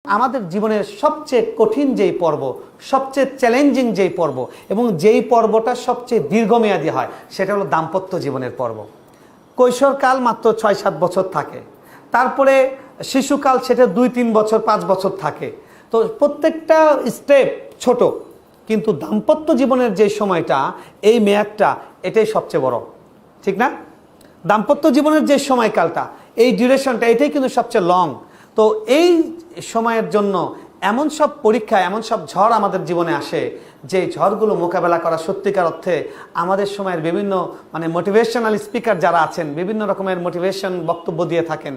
আমাদের জীবনের সবচেয়ে কঠিন যেই পর্ব, সবচেয়ে চ্যালেঞ্জিং যেই পর্ব এবং যেই পর্বটা সবচেয়ে দীর্ঘমেয়াদী হয় সেটা হলো দাম্পত্য জীবনের পর্ব। কৈশোরকাল মাত্র ৬-৭ বছর থাকে, তারপরে শিশুকাল সেটা ২-৩ বছর ৫ বছর থাকে। তো প্রত্যেকটা স্টেপ ছোট, কিন্তু দাম্পত্য জীবনের যে সময়টা, এই মেয়াদটা, এটাই সবচেয়ে বড়, ঠিক না? দাম্পত্য জীবনের যে সময়কালটা, এই ডিউরেশনটা, এটাই কিন্তু সবচেয়ে লং। তো এই সময়ের জন্য এমন সব পরীক্ষা, এমন সব ঝড় আমাদের জীবনে আসে, যে ঝড়গুলো মোকাবেলা করা সত্যিকার অর্থে আমাদের সময়ের বিভিন্ন মোটিভেশনাল স্পিকার যারা আছেন, বিভিন্ন রকমের মোটিভেশন বক্তব্য দিয়ে থাকেন,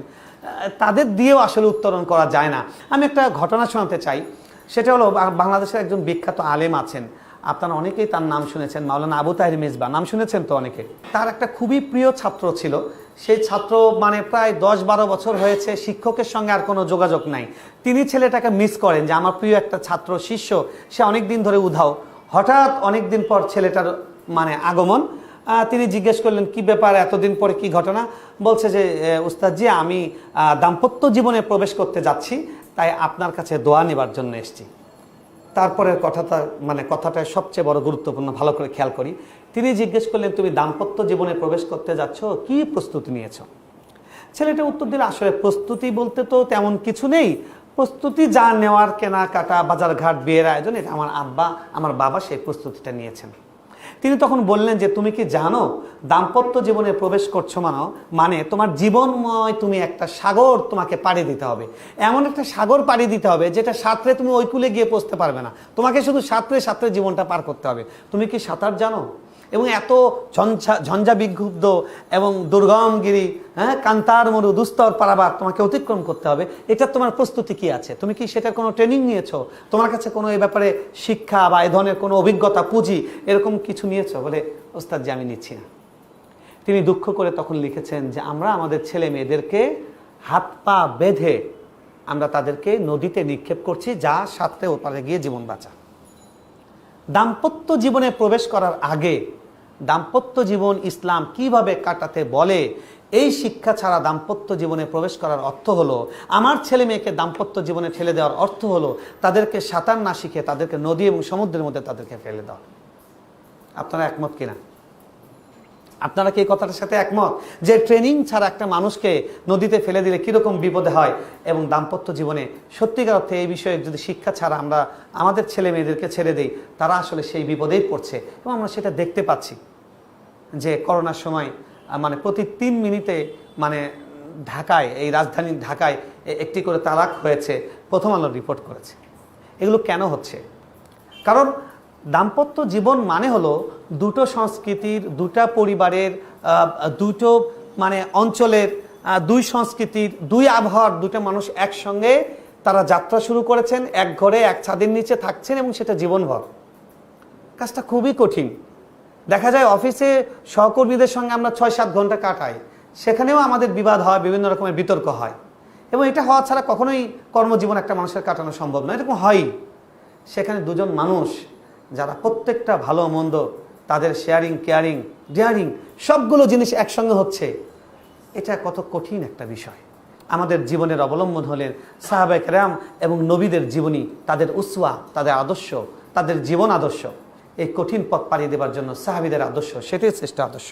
তাদের দিয়েও আসলে উত্তরণ করা যায় না। আমি একটা ঘটনা শোনাতে চাই। সেটা হলো, বাংলাদেশের একজন বিখ্যাত আলেম আছেন, আপনারা অনেকেই তার নাম শুনেছেন, মাওলানা আবু তাহের মিসবা, নাম শুনেছেন তো অনেকে। তার একটা খুবই প্রিয় ছাত্র ছিল। সেই ছাত্র প্রায় 10-12 বছর হয়েছে শিক্ষকের সঙ্গে আর কোনো যোগাযোগ নাই। তিনি ছেলেটাকে মিস করেন যে আমার প্রিয় একটা ছাত্র, শিষ্য, সে অনেক দিন ধরে উধাও। হঠাৎ অনেক দিন পর ছেলেটার আগমন। তিনি জিজ্ঞেস করলেন, কি ব্যাপার, এতদিন পরে কি ঘটনা? বলছে যে, উস্তাদ জি, আমি দাম্পত্য জীবনে প্রবেশ করতে যাচ্ছি, তাই আপনার কাছে দোয়া নেবার জন্য এসেছি। তারপরের কথাটা সবচেয়ে বড় গুরুত্বপূর্ণ, ভালো করে খেয়াল করি। তিনি জিজ্ঞেস করলেন, তুমি দাম্পত্য জীবনে প্রবেশ করতে যাচ্ছ, কি প্রস্তুতি নিয়েছ? ছেলেটা উত্তর দিল, আসলে প্রস্তুতি বলতে তো তেমন কিছু নেই, প্রস্তুতি যা নেওয়ার, কেনাকাটা, বাজারঘাট, বিয়ের আয়োজন, এটা আমার বাবা সেই প্রস্তুতিটা নিয়েছেন। তিনি তখন বললেন যে, তুমি কি জানো দাম্পত্য জীবনে প্রবেশ করছো মানে তোমার জীবনময় তুমি একটা সাগর তোমাকে পাড়ি দিতে হবে। এমন একটা সাগর পাড়ি দিতে হবে যেটা সাঁতরে তুমি ওই কূলে গিয়ে পৌঁছতে পারবে না, তোমাকে শুধু সাঁতরে জীবনটা পার করতে হবে। তুমি কি সাঁতার জানো? এবং এত ঝঞ্ঝা বিক্ষুব্ধ এবং দুর্গমগিরি, কান্তার মরু দুস্তর পারাবার তোমাকে অতিক্রম করতে হবে। এটা তোমার প্রস্তুতি কি আছে? তুমি কি সেটার কোনো ট্রেনিং নিয়েছো? তোমার কাছে কোনো এই ব্যাপারে শিক্ষা বা এই ধরনের কোনো অভিজ্ঞতা, পুঁজি, এরকম কিছু নিয়েছো? বলে, ওস্তাদ জি, আমি নিচ্ছি না। তিনি দুঃখ করে তখন লিখেছেন যে, আমরা আমাদের ছেলে মেয়েদেরকে হাত পা বেঁধে আমরা তাদেরকে নদীতে নিক্ষেপ করছি, যা সাঁতরে ওপারে গিয়ে জীবন বাঁচা। দাম্পত্য জীবনে প্রবেশ করার আগে দাম্পত্য জীবন ইসলাম কিভাবে কাটাতে বলে, এই শিক্ষা ছাড়া দাম্পত্য জীবনে প্রবেশ করার অর্থ হলো, আমার ছেলে মেয়েকে দাম্পত্য জীবনে ঠেলে দেওয়ার অর্থ হলো তাদেরকে সাঁতার না শিখে তাদেরকে নদী এবং সমুদ্রের মধ্যে তাদেরকে ফেলে দেওয়া। আপনারা একমত কিনা? আপনারা কি এই কথাটার সাথে একমত যে ট্রেনিং ছাড়া একটা মানুষকে নদীতে ফেলে দিলে কীরকম বিপদে হয়? এবং দাম্পত্য জীবনে সত্যিকার অর্থে এই বিষয়ে যদি শিক্ষা ছাড়া আমরা আমাদের ছেলে মেয়েদেরকে ছেড়ে দিই, তারা আসলে সেই বিপদেই পড়ছে। এবং আমরা সেটা দেখতে পাচ্ছি যে করোনার সময় প্রতি 3 মিনিটে ঢাকায়, এই রাজধানী ঢাকায় একটি করে তালাক হয়েছে, প্রথম আলো রিপোর্ট করেছে। এগুলো কেন হচ্ছে? কারণ দাম্পত্য জীবন হলো দুটো সংস্কৃতির, দুটা পরিবারের, দুটো অঞ্চলের, দুই সংস্কৃতির, দুই আবহাওয়ার দুটো মানুষ একসঙ্গে তারা যাত্রা শুরু করেছেন, এক ঘরে এক ছাদের নিচে থাকছেন, এবং সেটা জীবনভর। কাজটা খুবই কঠিন। দেখা যায় অফিসে সহকর্মীদের সঙ্গে আমরা 6-7 ঘন্টা কাটাই, সেখানেও আমাদের বিবাদ হয়, বিভিন্ন রকমের বিতর্ক হয়। এবং এটা হওয়া ছাড়া কখনোই কর্মজীবন একটা মানুষের কাটানো সম্ভব নয়। এরকম হয়ই। সেখানে দুজন মানুষ যারা প্রত্যেকটা ভালো মন্দ, তাদের শেয়ারিং, কেয়ারিং, ডেয়ারিং, সবগুলো জিনিস একসঙ্গে হচ্ছে, এটা কত কঠিন একটা বিষয়। আমাদের জীবনের অবলম্বন হলেন সাহাবায়ে কেরাম এবং নবীদের জীবনী, তাদের উসওয়া, তাদের আদর্শ, তাদের জীবন আদর্শ। এই কঠিন পথ পাড়ি দেবার জন্য সাহাবীদের আদর্শ, সেটাই শ্রেষ্ঠ আদর্শ।